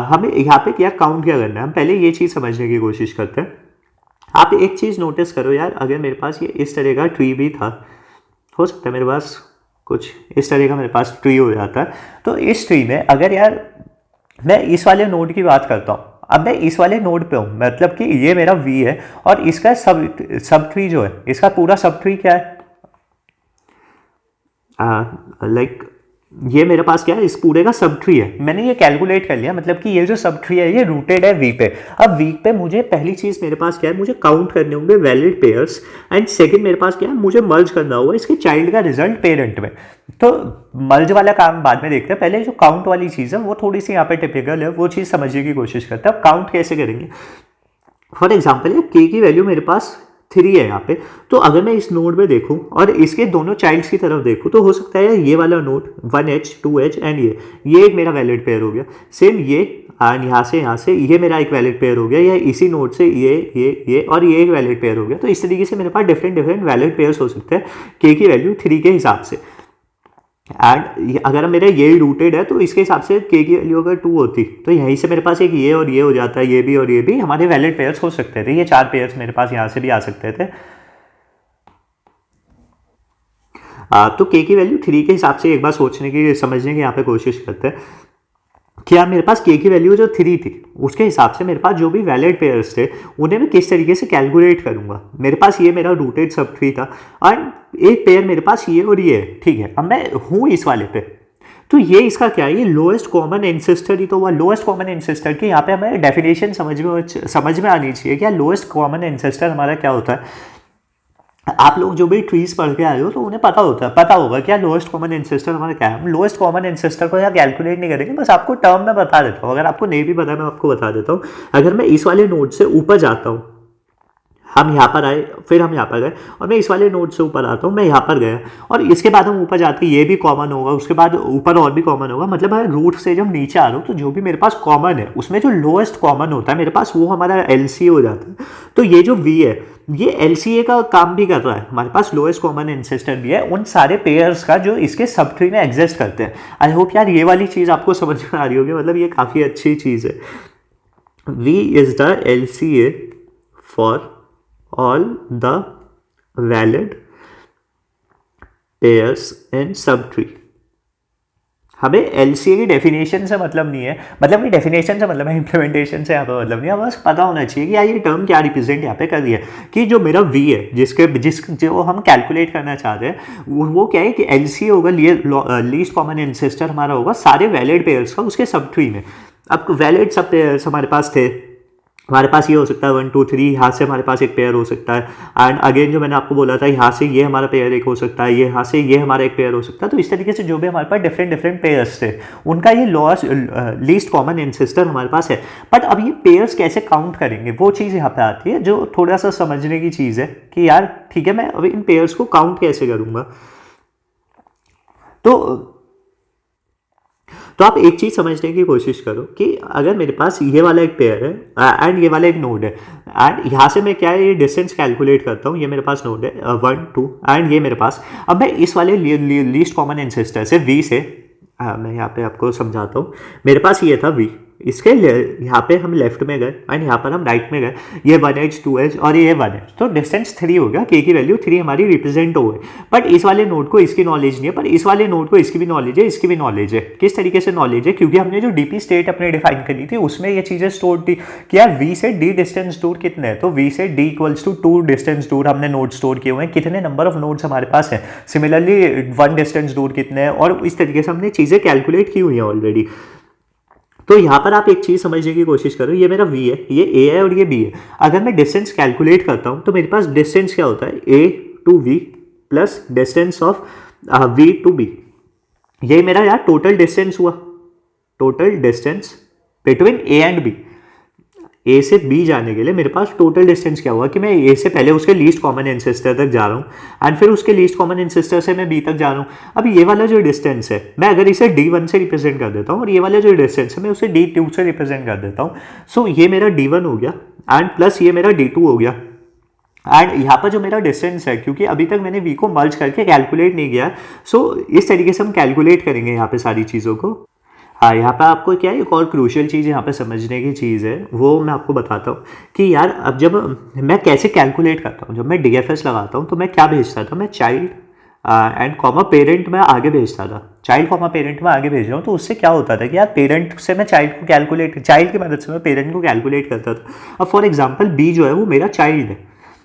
[SPEAKER 1] हमें यहाँ पे क्या काउंट क्या करना है, हम पहले ये चीज़ समझने की कोशिश करते हैं। आप एक चीज़ नोटिस करो यार, अगर मेरे पास ये इस तरह का ट्री भी था, हो सकता है मेरे पास कुछ इस तरह का मेरे पास ट्री हो जाता है, तो इस ट्री में अगर यार मैं इस वाले नोड की बात करता हूँ, अब मैं इस वाले नोड पे हूँ, मतलब कि ये मेरा वी है और इसका सब ट्री जो है, इसका पूरा सब ट्री क्या है, लाइक ये मेरे पास क्या है, इस पूरे का सब ट्री है। मैंने ये कैलकुलेट कर लिया, मतलब कि ये जो सब ट्री है ये रूटेड है वी पे। अब वी पे मुझे पहली चीज़ मेरे पास क्या है, मुझे काउंट करने होंगे वैलिड पेयर्स एंड सेकंड मेरे पास क्या है, मुझे मर्ज करना होगा इसके चाइल्ड का रिजल्ट पेरेंट में। तो मर्ज वाला काम बाद में देखते हैं, पहले जो काउंट वाली चीज़ है वो थोड़ी सी यहाँ पे टिपिकल है, वो चीज़ समझने की कोशिश करते हैं। अब काउंट कैसे करेंगे, फॉर एग्जाम्पल ये के की वैल्यू मेरे पास 3 है यहाँ पे, तो अगर मैं इस नोड में देखूँ और इसके दोनों चाइल्ड्स की तरफ देखूँ तो हो सकता है ये वाला नोड 1H 2H एंड ये एक मेरा वैलिड पेयर हो गया। सेम ये एंड यहाँ से ये मेरा एक वैलिड पेयर हो गया, या इसी नोड से ये और ये एक वैलिड पेयर हो गया। तो इस तरीके से मेरे पास डिफरेंट वैलिड पेयर्स हो सकते हैं के की वैल्यू 3 के हिसाब से। एंड अगर मेरा ये रूटेड है तो इसके हिसाब से के की वैल्यू अगर 2 होती तो यहीं से मेरे पास एक ये और ये हो जाता है, ये भी और ये भी हमारे वैलिड पेयर्स हो सकते थे। ये 4 पेयर्स मेरे पास यहाँ से भी आ सकते थे। तो के की वैल्यू 3 के हिसाब से एक बार सोचने की समझने की यहाँ पे कोशिश करते हैं कि यार मेरे पास के की वैल्यू जो 3 थी उसके हिसाब से मेरे पास जो भी वैलिड पेयर्स थे उन्हें मैं किस तरीके से कैलकुलेट करूंगा। मेरे पास ये मेरा रूटेड सब ट्री था और एक पेयर मेरे पास ये और ये, ठीक है। अब मैं हूँ इस वाले पे, तो ये इसका क्या है, ये लोएस्ट कॉमन एंसेस्टर ही तो हुआ। लोएस्ट कॉमन एंसेस्टर की यहाँ पे हमें डेफिनेशन समझ में आनी चाहिए। क्या लोएस्ट कॉमन एंसेस्टर हमारा क्या होता है, आप लोग जो भी ट्रीज पढ़ के आए हो तो उन्हें पता होगा क्या लोएस्ट कॉमन एंसेस्टर हमारा क्या है। हम लोएस्ट कॉमन एंसेस्टर को यार कैलकुलेट नहीं करेंगे, बस आपको टर्म में बता देता हूँ। अगर आपको नहीं भी पता मैं आपको बता देता हूँ। अगर मैं इस वाले नोड से ऊपर जाता हूँ, हम यहाँ पर आए, फिर हम यहाँ पर गए, और मैं इस वाले नोड से ऊपर आता हूँ, मैं यहाँ पर गया, और इसके बाद हम ऊपर जाते ये भी कॉमन होगा, उसके बाद ऊपर और भी कॉमन होगा। मतलब मैं रूट से जब नीचे आ रहा हूँ तो जो भी मेरे पास कॉमन है उसमें जो लोएस्ट कॉमन होता है मेरे पास वो हमारा एलसीए हो जाता है। तो ये जो वी है ये एलसीए का काम भी कर रहा है, हमारे पास लोएस्ट कॉमन एंसेस्टर भी है उन सारे पेयर्स का जो इसके सब ट्री में एग्जिस्ट करते हैं। आई होप यार ये वाली चीज़ आपको समझ में आ रही होगी, मतलब ये काफ़ी अच्छी चीज़ है। V is the LCA for all the valid pairs in subtree। हमें एलसीए की डेफिनेशन से मतलब नहीं है, मतलब ये डेफिनेशन से मतलब है, इम्प्लीमेंटेशन से यहाँ पे मतलब नहीं है। बस पता होना चाहिए कि यार ये टर्म क्या रिप्रेजेंट यहाँ पे कर रही है, कि जो मेरा वी है जो हम कैलकुलेट करना चाहते हैं वो क्या है कि एलसीए होगा, लीस्ट कॉमन एंसेस्टर हमारा होगा सारे वैलिड पेयर्स का उसके सब ट्री में। अब वैलिड सब पेयर्स हमारे पास थे, हमारे पास ये हो सकता है 1 2 3, यहाँ से हमारे पास एक पेयर हो सकता है, एंड अगेन जो मैंने आपको बोला था यहाँ से ये हमारा पेयर एक हो सकता है, ये यहाँ से ये हमारा एक पेयर हो सकता है। तो इस तरीके से जो भी हमारे पास डिफरेंट पेयर्स थे उनका ये लीस्ट कॉमन एंसेस्टर हमारे पास है। बट अब ये पेयर्स कैसे काउंट करेंगे वो चीज़ यहाँ पे आती है जो थोड़ा सा समझने की चीज़ है कि यार ठीक है मैं अभी इन पेयर्स को काउंट कैसे करूँगा। तो आप एक चीज़ समझने की कोशिश करो कि अगर मेरे पास ये वाला एक पेयर है एंड ये वाला एक नोड है, एंड यहाँ से मैं क्या है ये डिस्टेंस कैलकुलेट करता हूँ, ये मेरे पास नोड है 1 2 एंड ये मेरे पास। अब मैं इस वाले लीस्ट कॉमन एंसेस्टर से वी से मैं यहाँ पे आपको समझाता हूँ। मेरे पास ये था वी, इसके यहाँ पे हम लेफ्ट में गए एंड यहाँ पर हम राइट में गए, ये 1h 2h और ये 1h, तो डिस्टेंस 3 हो गया, के की वैल्यू 3 हमारी रिप्रेजेंट हो गई। बट इस वाले नोड को इसकी नॉलेज नहीं है, पर इस वाले नोड को इसकी भी नॉलेज है, इसकी भी नॉलेज है। किस तरीके से नॉलेज है, क्योंकि हमने जो डीपी स्टेट अपने डिफाइन करी थी उसमें ये चीज़ें स्टोर थी कि यार वी से डी डिस्टेंस दूर कितने हैं, तो वी से डी इक्वल्स टू 2 डिस्टेंस दूर हमने नोड स्टोर किए हुए हैं, कितने नंबर ऑफ नोड्स हमारे पास है, सिमिलरली 1 डिस्टेंस दूर कितने हैं, और इस तरीके से हमने चीज़ें कैलकुलेट की हुई हैं ऑलरेडी। तो यहाँ पर आप एक चीज़ समझने की कोशिश करो, ये मेरा v है, ये a है और ये b है। अगर मैं डिस्टेंस कैलकुलेट करता हूँ तो मेरे पास डिस्टेंस क्या होता है, a to v plus distance of v to b। ये मेरा यार टोटल डिस्टेंस हुआ, total distance between a and b। A से बी जाने के लिए मेरे पास टोटल डिस्टेंस क्या हुआ कि मैं ए से पहले उसके लीस्ट कॉमन एंसेस्टर तक जा रहा हूँ एंड फिर उसके लीस्ट कॉमन एंसेस्टर से मैं बी तक जा रहा हूँ। अब ये वाला जो डिस्टेंस है मैं अगर इसे D1 से रिप्रेजेंट कर देता हूँ और ये वाला जो डिस्टेंस है मैं उसे D2 से रिप्रेजेंट कर देता हूँ। सो ये मेरा D1 हो गया एंड प्लस ये मेरा D2 हो गया। एंड यहाँ पर जो मेरा डिस्टेंस है, क्योंकि अभी तक मैंने वी को मर्ज करके कैलकुलेट नहीं किया, सो इस तरीके से हम कैलकुलेट करेंगे यहाँ पे सारी चीज़ों को। हाँ, यहाँ पे आपको क्या है एक और क्रूशियल चीज़ यहाँ पे समझने की चीज़ है, वो मैं आपको बताता हूँ कि यार अब जब मैं कैसे कैलकुलेट करता हूँ, जब मैं DFS लगाता हूँ तो मैं क्या भेजता था, मैं चाइल्ड एंड कॉमा पेरेंट में आगे भेजता था, चाइल्ड कॉमा पेरेंट में आगे भेज रहा हूँ। तो उससे क्या होता था कि यार पेरेंट से मैं चाइल्ड को कैलकुलेट, चाइल्ड की मदद से मैं पेरेंट को कैलकुलेट करता था। अब फॉर एग्जाम्पल बी जो है वो मेरा चाइल्ड है,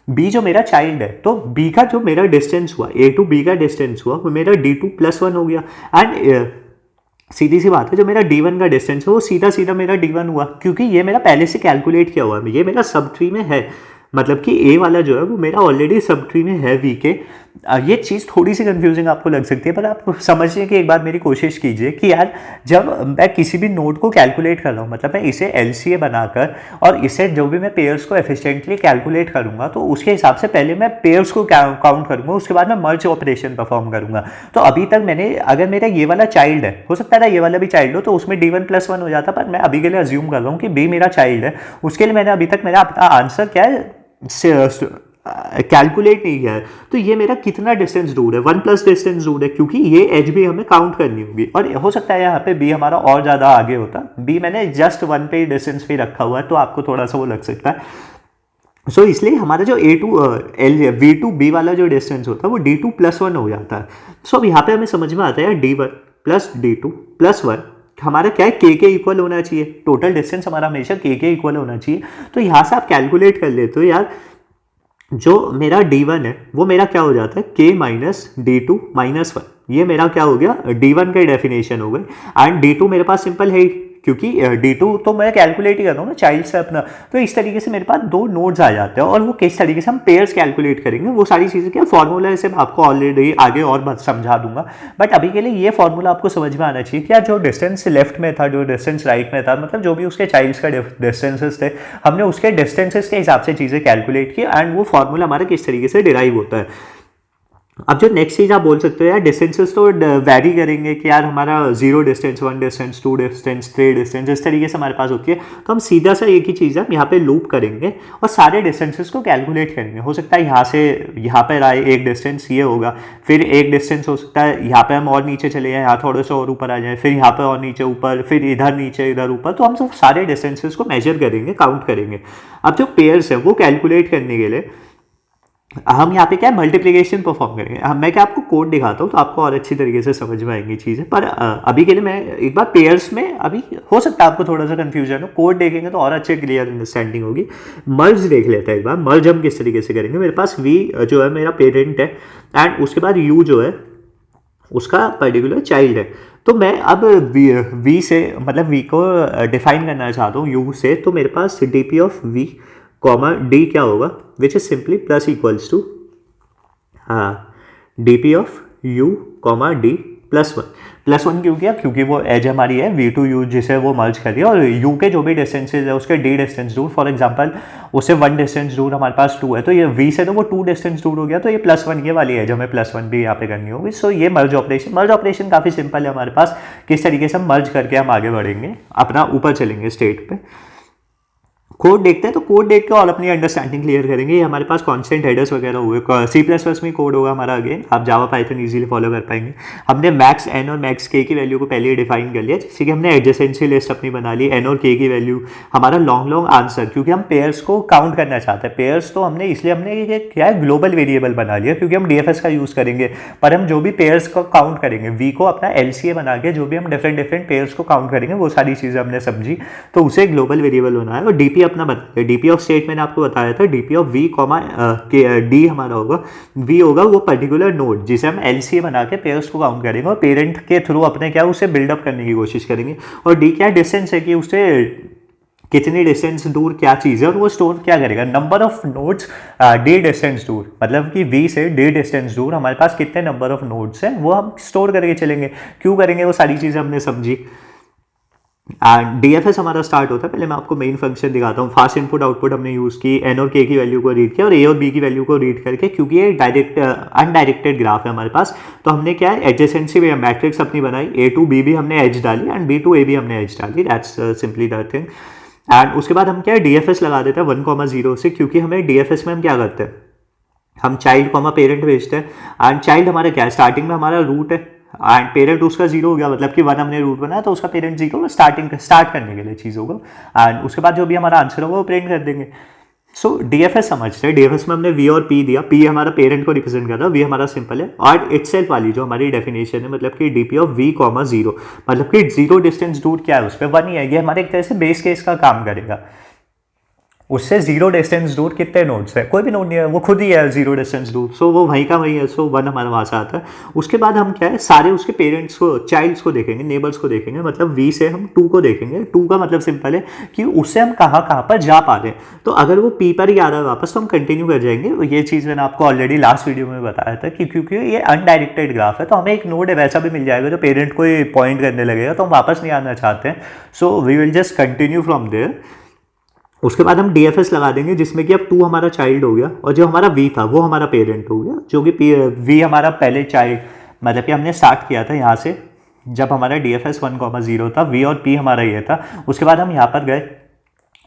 [SPEAKER 1] बी जो मेरा चाइल्ड है, तो बी का जो मेरा डिस्टेंस हुआ, ए टू बी का डिस्टेंस हुआ वो मेरा D2+1 हो गया। एंड सीधी सी बात है जो मेरा D1 का डिस्टेंस है वो सीधा सीधा मेरा D1 हुआ, क्योंकि ये मेरा पहले से कैलकुलेट किया हुआ है, ये मेरा सब ट्री में है, मतलब कि ए वाला जो है वो मेरा ऑलरेडी सब ट्री में है वी के। ये चीज़ थोड़ी सी कंफ्यूजिंग आपको लग सकती है, पर आप समझने की एक बार मेरी कोशिश कीजिए कि यार जब मैं किसी भी नोड को कैलकुलेट कर रहा हूँ, मतलब मैं इसे LCA बनाकर और इसे जो भी मैं पेयर्स को एफिशिएंटली कैलकुलेट करूँगा तो उसके हिसाब से पहले मैं पेयर्स को काउंट करूँगा, उसके बाद मैं मर्ज ऑपरेशन परफॉर्म करूँगा। तो अभी तक मैंने, अगर मेरा ये वाला चाइल्ड है, हो सकता है ये वाला भी चाइल्ड हो, तो उसमें D1+1 हो जाता, पर मैं अभी के लिए अज्यूम कर रहा हूँ कि बी मेरा चाइल्ड है, उसके लिए मैंने अभी तक मेरा अपना आंसर क्या है कैलकुलेट नहीं किया है। तो ये मेरा कितना डिस्टेंस दूर है, 1+ डिस्टेंस दूर है, क्योंकि ये एज भी हमें काउंट करनी होगी। और हो सकता है यहाँ पे बी हमारा और ज़्यादा आगे होता, बी मैंने जस्ट 1 पे डिस्टेंस पे रखा हुआ है, तो आपको थोड़ा सा वो लग सकता है। सो इसलिए हमारा जो V2B वाला जो डिस्टेंस होता है वो D2+1 हो जाता है। सो अब यहाँ पे हमें समझ में आता है D1 + D2+1 हमारा क्या है, के इक्वल होना चाहिए, टोटल डिस्टेंस हमारा हमेशा के इक्वल होना चाहिए। तो यहाँ से आप कैलकुलेट कर लेते हो यार, जो मेरा D1 है वो मेरा क्या हो जाता है, K - D2 - 1, ये मेरा क्या हो गया, D1 का डेफिनेशन हो गई। एंड D2 मेरे पास सिंपल है क्योंकि D2 तो मैं कैलकुलेट ही कर रहा हूँ ना चाइल्ड से अपना। तो इस तरीके से मेरे पास 2 नोड्स आ जाते हैं और वो किस तरीके से हम पेयर्स कैलकुलेट करेंगे वो सारी चीज़ें क्या फॉर्मूला है, मैं आपको ऑलरेडी आगे और समझा दूंगा। बट अभी के लिए ये फॉर्मूला आपको समझ में आना चाहिए क्या जो डिस्टेंस लेफ्ट में था, जो डिस्टेंस राइट में था, मतलब जो भी उसके चाइल्ड्स का डिस्टेंसेस थे, हमने उसके डिस्टेंसेस के हिसाब से चीज़ें कैलकुलेट की एंड वो फॉर्मूला हमारा किस तरीके से डिराइव होता है। अब जो नेक्स्ट चीज़ आप बोल सकते हो यार डिस्टेंसेस तो वैरी करेंगे कि यार हमारा 0 डिस्टेंस, 1 डिस्टेंस, 2 डिस्टेंस, 3 डिस्टेंस, इस तरीके से हमारे पास होती है। तो हम सीधा सा एक ही चीज़ है यहाँ पे लूप करेंगे और सारे डिस्टेंसेस को कैलकुलेट करेंगे। हो सकता है यहाँ से यहाँ पर आए एक डिस्टेंस ये होगा, फिर एक डिस्टेंस हो सकता है यहाँ पे हम और नीचे चले जाएँ, यहाँ थोड़ा सा और ऊपर आ जाए, फिर यहाँ पे और नीचे ऊपर, फिर इधर नीचे इधर ऊपर। तो हम सब सारे डिस्टेंसेस को मेजर करेंगे, काउंट करेंगे। अब जो पेयर्स है वो कैलकुलेट करने के लिए हम यहाँ पे क्या मल्टीप्लिकेशन परफॉर्म करेंगे। मैं क्या आपको कोड दिखाता हूँ तो आपको और अच्छी तरीके से समझ में आएंगी चीज़ें। पर अभी के लिए मैं एक बार पेयर्स में, अभी हो सकता है आपको थोड़ा सा कंफ्यूजन हो, कोड देखेंगे तो और अच्छे क्लियर अंडरस्टैंडिंग होगी। मर्ज देख लेते हैं एक बार, मर्ज हम किस तरीके से करेंगे। मेरे पास वी जो है मेरा पेरेंट है एंड उसके बाद यू जो है उसका पर्टिकुलर चाइल्ड है। तो मैं अब वी से मतलब वी को डिफाइन करना चाहता हूँ यू से। तो मेरे पास D P of we comma D क्या होगा, which is simply plus equals to D P of u comma D plus one क्यों किया, क्योंकि वो एज हमारी है वी टू यू जिसे वो मर्ज कर दिया और यू के जो भी डिस्टेंसेज है उसके डी डिस्टेंस दूर। फॉर एग्जांपल उससे 1 डिस्टेंस दूर हमारे पास 2 है तो ये वी से तो वो 2 डिस्टेंस दूर हो गया, तो ये +1 ये वाली एज हमें +1 भी यहाँ पे करनी होगी। सो ये मर्ज ऑपरेशन काफ़ी सिंपल है हमारे पास, किस तरीके से हम मर्ज करके हम आगे बढ़ेंगे, अपना ऊपर चलेंगे स्टेट पे। कोड देखते हैं तो कोड देख के और अपनी अंडरस्टैंडिंग क्लियर करेंगे। ये हमारे पास कांस्टेंट हेडर्स वगैरह हुए, C++ में कोड होगा हमारा, अगेन आप जावा पाइथन इजीली फॉलो कर पाएंगे। हमने मैक्स एन और मैक्स के की वैल्यू को पहले ही डिफाइन कर लिया, जैसे कि हमने एडजेसेंसी लिस्ट अपनी बना ली, एन और के की वैल्यू, हमारा लॉन्ग आंसर, क्योंकि हम पेयर्स को काउंट करना चाहते हैं। पेयर्स तो हमने इसलिए हमने क्या है ग्लोबल वेरिएबल बना लिया क्योंकि हम DFS का यूज़ करेंगे, पर हम जो भी पेयर्स को काउंट करेंगे वी को अपना LCA बना के जो भी हम डिफरेंट पेयर्स को काउंट करेंगे वो सारी चीज़ें हमने समझी, तो उसे ग्लोबल वेरिएबल बनाया। और DP अपना बताया, DP ऑफ स्टेट मैंने आपको बताया था, DP of we comma D हमारा होगा, वी होगा वो पर्टिकुलर नोड जिसे हम LCA बना के पेयर्स को काउंट करेंगे और पेरेंट के थ्रू अपने क्या उसे बिल्डअप करने की कोशिश करेंगे। और डी क्या डिस्टेंस है कि उससे कितनी डिस्टेंस दूर क्या चीज़ है और वो स्टोर क्या करेगा, number of nodes D distance दूर, मतलब कि वी से डी डिस्टेंस दूर हमारे पास कितने नंबर ऑफ नोड्स हैं वो हम स्टोर करके चलेंगे। क्यों करेंगे वो सारी चीज़ें हमने समझी। DFS हमारा स्टार्ट होता है, पहले मैं आपको मेन फंक्शन दिखाता हूँ। फास्ट इनपुट आउटपुट हमने यूज़ की, एन और के की वैल्यू को रीड किया और ए और बी की वैल्यू को रीड करके, क्योंकि ये डायरेक्ट अनडायरेक्टेड ग्राफ है हमारे पास, तो हमने क्या है एडजेसेंसी मैट्रिक्स अपनी बनाई, A to B भी हमने एज डाली एंड B to A भी हमने एज डाली, that's simply that thing. And उसके बाद हम क्या है DFS लगा देते हैं 1,0 से, क्योंकि हमें DFS में हम क्या करते हैं, हम चाइल्ड कॉमा पेरेंट भेजते हैं एंड चाइल्ड हमारा क्या है स्टार्टिंग में हमारा रूट है एंड पेरेंट उसका 0 हो गया, मतलब कि 1 हमने रूट बनाया तो उसका पेरेंट 0 स्टार्ट करने के लिए चीज़ होगा एंड उसके बाद जो भी हमारा आंसर होगा वो प्रिंट कर देंगे। सो DFS समझते हैं, DFS में हमने V और P दिया, P हमारा पेरेंट को रिप्रेजेंट कर रहा है, V हमारा सिंपल है और इटसेल्फ वाली जो हमारी डेफिनेशन है, मतलब कि DP ऑफ V कॉमा 0, मतलब कि 0 डिस्टेंस दूर क्या है उस पर 1 ही है, ये हमारे एक तरह से बेस केस का काम करेगा। उससे 0 डिस्टेंस दूर कितने नोड्स है, कोई भी नोड नहीं है, वो खुद ही है 0 डिस्टेंस दूर, सो वो वहीं का वहीं है, सो 1 हमारा वहाँ से आता है। उसके बाद हम क्या है सारे उसके पेरेंट्स को, चाइल्ड्स को देखेंगे, नेबर्स को देखेंगे, मतलब V से हम 2 को देखेंगे। 2 का मतलब सिंपल है कि उससे हम कहाँ पर जा पा रहे हैं, तो अगर वो P पर ही आ रहा है वापस तो हम कंटिन्यू कर जाएंगे। ये चीज़ मैंने आपको ऑलरेडी लास्ट वीडियो में बताया था कि क्योंकि ये अनडायरेक्टेड ग्राफ है तो हमें एक नोड वैसा भी मिल जाएगा जो पेरेंट को पॉइंट करने लगेगा, तो हम वापस नहीं आना चाहते हैं, so we will just continue from there. उसके बाद हम DFS लगा देंगे जिसमें कि अब 2 हमारा चाइल्ड हो गया और जो हमारा V था वो हमारा पेरेंट हो गया, जो कि V हमारा पहले चाइल्ड, मतलब कि हमने स्टार्ट किया था यहाँ से जब हमारा DFS 1,0 था, V और P हमारा ये था। उसके बाद हम यहाँ पर गए,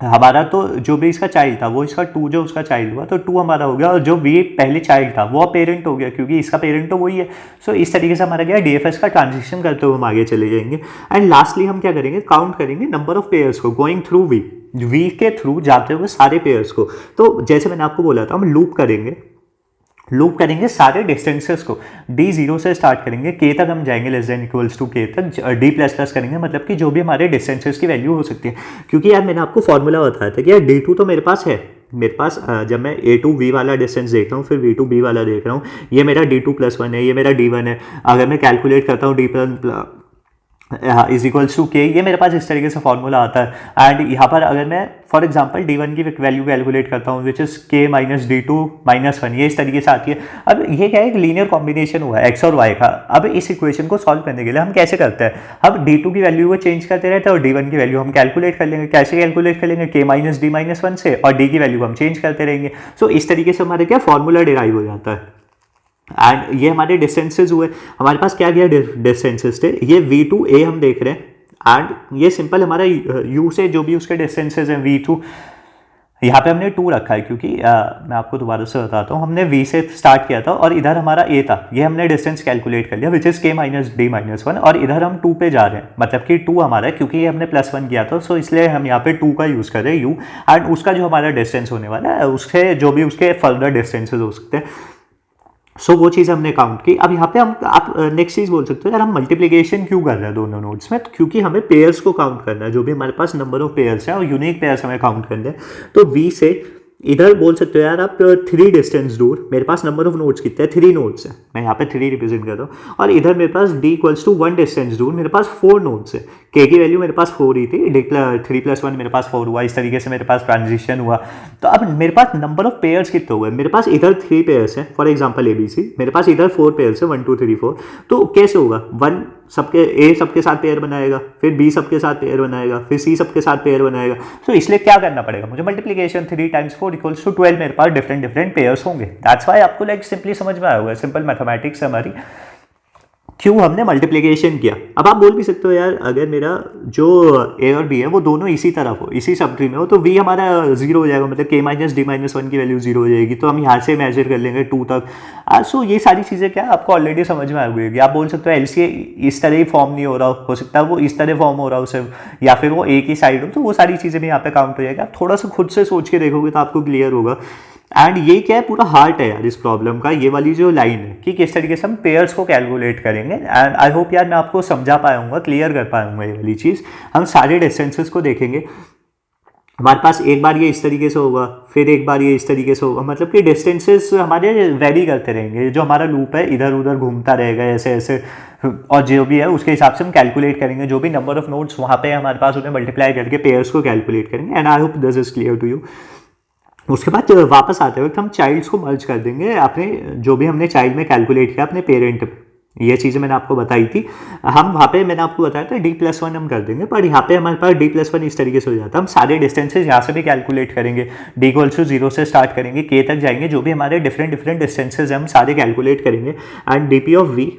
[SPEAKER 1] हमारा तो जो भी इसका चाइल्ड था वो इसका 2 जो उसका चाइल्ड हुआ तो 2 हमारा हो गया और जो V पहले चाइल्ड था वो पेरेंट हो गया क्योंकि इसका पेरेंट तो वही है। सो इस तरीके से हमारा क्या DFS का ट्रांजिशन करते हुए हम आगे चले जाएंगे एंड लास्टली हम क्या करेंगे काउंट करेंगे नंबर ऑफ पेयर्स को गोइंग थ्रू V के थ्रू जाते हुए सारे पेयर्स को। तो जैसे मैंने आपको बोला था हम लूप करेंगे सारे डिस्टेंसेस को, D0 से स्टार्ट करेंगे K तक हम जाएंगे <= K तक, D++ करेंगे, मतलब कि जो भी हमारे डिस्टेंसेस की वैल्यू हो सकती है। क्योंकि यार मैंने आपको फॉर्मूला बताया था कि यार D2 तो मेरे पास है, मेरे पास जब मैं A to V वाला डिस्टेंस देख रहा हूँ फिर V to B वाला देख रहा हूँ, ये मेरा D2+1 है, ये मेरा D1 है। अगर मैं कैलकुलेट करता हूँ इज इक्वल्स टू के, ये मेरे पास इस तरीके से फॉर्मूला आता है। एंड यहाँ पर अगर मैं फॉर एग्जांपल D1 की वैल्यू कैलकुलेट करता हूँ which is K minus D2 minus 1, ये इस तरीके से आती है। अब ये क्या है, एक लीनियर कॉम्बिनेशन हुआ है x और y का। अब इस इक्वेशन को सॉल्व करने के लिए हम कैसे करते हैं, अब D2 की वैल्यू को चेंज करते रहते हैं और D1 की वैल्यू हम कैलकुलेट कर लेंगे। कैसे कैलकुलेट कर लेंगे, K माइनस D माइनस 1 से, और D की वैल्यू को हम चेंज करते रहेंगे। सो इस तरीके से हमारे क्या फॉर्मूला डिराइव हो जाता है। एंड ये हमारे डिस्टेंसेज हुए। हमारे पास क्या क्या डिस्टेंसेज थे, ये V2A हम देख रहे हैं। एंड ये सिंपल हमारा U से जो भी उसके डिस्टेंसेज हैं V2, यहाँ पे हमने 2 रखा है क्योंकि मैं आपको दोबारा से बताता हूँ, हमने V से स्टार्ट किया था और इधर हमारा A था। ये हमने डिस्टेंस कैलकुलेट कर लिया which is K minus D minus 1, और इधर हम 2 पे जा रहे हैं, मतलब कि 2 हमारा है क्योंकि ये हमने +1 किया था। सो इसलिए हम यहाँ पे 2 का यूज़ कर रहे हैं U। एंड उसका जो हमारा डिस्टेंस होने वाला है उससे जो भी उसके फर्दर डिस्टेंसेज हो सकते हैं, सो वो चीज़ हमने काउंट की। अब यहाँ पे हम आप नेक्स्ट चीज़ बोल सकते हो यार हम मल्टीप्लिकेशन क्यों कर रहे हैं दोनों नोड्स में, क्योंकि हमें पेयर्स को काउंट करना है, जो भी हमारे पास नंबर ऑफ पेयर्स हैं और यूनिक पेयर्स हमें काउंट करने हैं। तो V से इधर बोल सकते हो यार आप 3 डिस्टेंस दूर, मेरे पास नंबर ऑफ नोड्स कितने हैं, 3 नोड्स हैं, मैं यहाँ पे 3 रिप्रेजेंट कर रहा हूँ। और इधर मेरे पास D इक्वल्स टू 1 डिस्टेंस दूर मेरे पास 4 नोड्स है। K की वैल्यू मेरे पास 4 ही थी, 3 + 1 मेरे पास 4 हुआ। इस तरीके से मेरे पास ट्रांजिशन हुआ। तो अब मेरे पास नंबर ऑफ पेयर्स कितने हुए, मेरे पास इधर 3 पेयर्स हैं फॉर एग्जाम्पल ABC, मेरे पास इधर 4 पेयर्स है 1 2 3 4। तो कैसे होगा, 1 सबके A सबके साथ पेयर बनाएगा, फिर B सबके साथ पेयर बनाएगा, फिर C सबके साथ पेयर बनाएगा। तो इसलिए क्या करना पड़ेगा मुझे, मल्टीप्लिकेशन 3 × 4 = 12 मेरे पास डिफरेंट पेयर्स होंगे। दैट्स व्हाई आपको लाइक सिंपली समझ में आया होगा, सिंपल मैथमेटिक्स हमारी क्यों हमने मल्टीप्लिकेशन किया। अब आप बोल भी सकते हो यार अगर मेरा जो A और B है वो दोनों इसी तरफ हो, इसी सब ट्री में हो, तो V हमारा 0 हो जाएगा, मतलब K माइनस D माइनस 1 की वैल्यू 0 हो जाएगी। तो हम यहाँ से मेजर कर लेंगे 2 तक। सो ये सारी चीज़ें क्या आपको ऑलरेडी समझ में आ गई होगी। आप बोल सकते हो LCA इस तरह ही फॉर्म नहीं हो सकता है वो इस तरह फॉर्म हो रहा हो सिर्फ, या फिर वो एक ही साइड हो, तो वो सारी चीज़ें भी यहाँ पे काउंट हो जाएगी। आप थोड़ा सा खुद से सोच के देखोगे तो आपको क्लियर होगा। एंड ये क्या है, पूरा हार्ट है यार इस प्रॉब्लम का, ये वाली जो लाइन है कि किस तरीके से हम पेयर्स को कैलकुलेट करेंगे। एंड आई होप यार मैं आपको समझा पाऊंगा, क्लियर कर पाऊंगा ये वाली चीज़। हम सारे डिस्टेंसेस को देखेंगे, हमारे पास एक बार ये इस तरीके से होगा, फिर एक बार ये इस तरीके से होगा, मतलब कि डिस्टेंसेस हमारे वेरी करते रहेंगे। जो हमारा लूप है इधर उधर घूमता रहेगा ऐसे ऐसे, और जो भी है उसके हिसाब से हम कैलकुलेट करेंगे। जो भी नंबर ऑफ नोड्स वहाँ पे हमारे पास उन्हें मल्टीप्लाई करके पेयर्स को कैलकुलेट करेंगे। And I hope this is clear to you. उसके बाद वापस आते वक्त हम चाइल्ड्स को मर्ज कर देंगे अपने, जो भी हमने चाइल्ड में कैलकुलेट किया अपने पेरेंट में। ये चीज़ें मैंने आपको बताई थी। हम वहाँ पे मैंने आपको बताया था D+1 हम कर देंगे, पर यहाँ पे हमारे पास D+1 इस तरीके से हो जाता है। हम सारे डिस्टेंसेज यहाँ से भी कैलकुलेट करेंगे, D = 0 से स्टार्ट करेंगे, K तक जाएंगे, जो भी हमारे डिफरेंट डिस्टेंसेज हैं हम सारे कैलकुलेट करेंगे। And DP of V,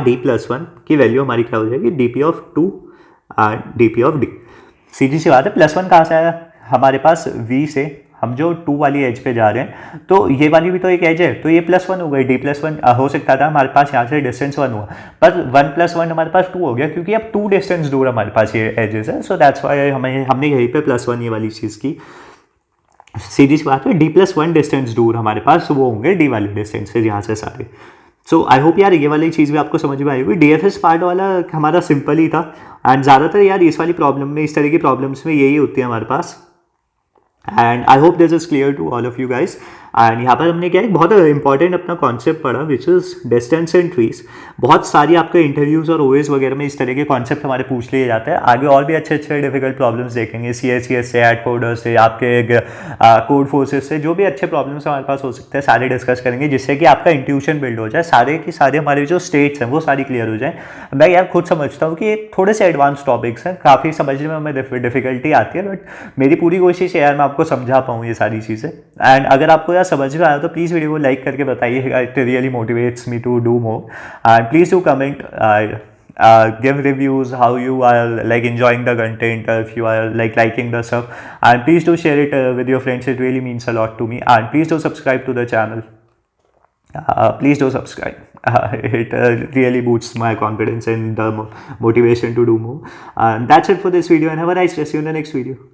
[SPEAKER 1] D+1 की वैल्यू हमारी क्या हो जाएगी, DP of 2 and DP of D। सीधी सी बात है, +1 कहाँ से आया हमारे पास, V से हम जो 2 वाली एज पे जा रहे हैं, तो ये वाली भी तो एक एज है, तो ये +1 हो गई। D+1 हो सकता था हमारे पास यहाँ से डिस्टेंस 1 हुआ, पर 1 + 1 हमारे पास 2 हो गया क्योंकि अब 2 डिस्टेंस दूर हमारे पास ये एजेस है। सो दैट्स वाई हमने यहीं पे +1 ये वाली चीज़ की। सीधी सी बात है, D+1 डिस्टेंस दूर हमारे पास वो होंगे D वाले डिस्टेंसेज यहाँ से सारे। सो आई होप यार ये वाली चीज़ भी आपको समझ में आई होगी। DFS पार्ट वाला हमारा सिंपल ही था। एंड ज़्यादातर यार इस वाली प्रॉब्लम में, इस तरह की प्रॉब्लम्स में यही होती है हमारे पास। And I hope this is clear to all of you guys. And यहाँ पर हमने क्या एक बहुत इंपॉर्टेंट अपना कॉन्सेप्ट पढ़ा which is distance and trees. बहुत सारी आपके इंटरव्यूज़ और OS वगैरह में इस तरह के कॉन्सेप्ट हमारे पूछ लिए जाते हैं। आगे और भी अच्छे अच्छे डिफिकल्ट प्रॉब्लम्स देखेंगे, CSCS से, एड कोडर से, आपके कोड फोर्सेस से, जो भी अच्छे प्रॉब्लम्स हमारे पास हो सकते हैं सारे डिस्कस करेंगे, जिससे कि आपका इंट्यूशन बिल्ड हो जाए, सारे की सारे हमारे जो स्टेट्स हैं वो सारी क्लियर हो जाए। मैं यार खुद समझता हूँ कि थोड़े से एडवांस टॉपिक्स हैं, काफ़ी समझने में हमें डिफिकल्टी आती है, बट मेरी पूरी कोशिश है यार मैं आपको समझा पाऊँ ये सारी चीज़ें। एंड अगर आपको यार समझ में आया तो प्लीज़ वीडियो को लाइक करके बताइएगा, it really motivates me to do more. And please do comment, give reviews how you are like enjoying the content, if you are like liking the stuff, and please do share it with your friends, it really means a lot to me. And please do subscribe to the channel, please do subscribe. It really boosts my confidence and the motivation to do more. And that's it for this video, and have a nice day. See you in the next video.